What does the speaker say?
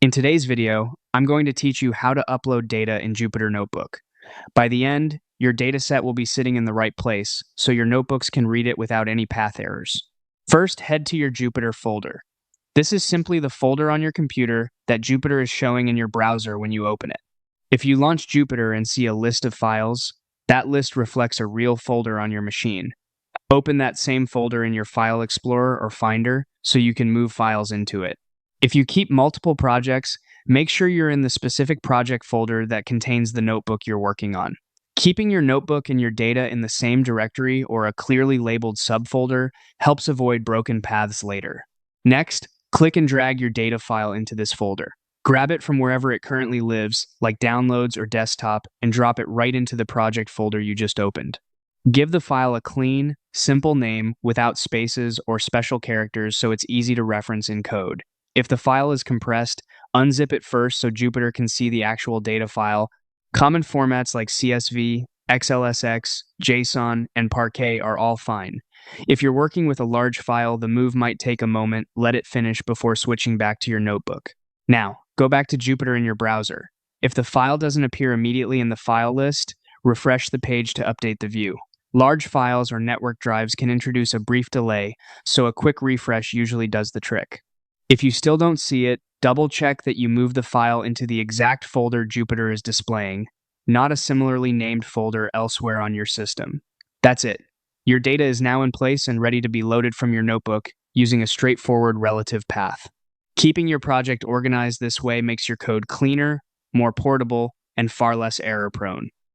In today's video, I'm going to teach you how to upload data in Jupyter Notebook. By the end, your dataset will be sitting in the right place, so your notebooks can read it without any path errors. First, head to your Jupyter folder. This is simply the folder on your computer that Jupyter is showing in your browser when you open it. If you launch Jupyter and see a list of files, that list reflects a real folder on your machine. Open that same folder in your File Explorer or Finder so you can move files into it. If you keep multiple projects, make sure you're in the specific project folder that contains the notebook you're working on. Keeping your notebook and your data in the same directory or a clearly labeled subfolder helps avoid broken paths later. Next, click and drag your data file into this folder. Grab it from wherever it currently lives, like Downloads or Desktop, and drop it right into the project folder you just opened. Give the file a clean, simple name without spaces or special characters so it's easy to reference in code. If the file is compressed, unzip it first so Jupyter can see the actual data file. Common formats like CSV, XLSX, JSON, and Parquet are all fine. If you're working with a large file, the move might take a moment. Let it finish before switching back to your notebook. Now, go back to Jupyter in your browser. If the file doesn't appear immediately in the file list, refresh the page to update the view. Large files or network drives can introduce a brief delay, so a quick refresh usually does the trick. If you still don't see it, double-check that you move the file into the exact folder Jupyter is displaying, not a similarly named folder elsewhere on your system. That's it. Your data is now in place and ready to be loaded from your notebook using a straightforward relative path. Keeping your project organized this way makes your code cleaner, more portable, and far less error-prone.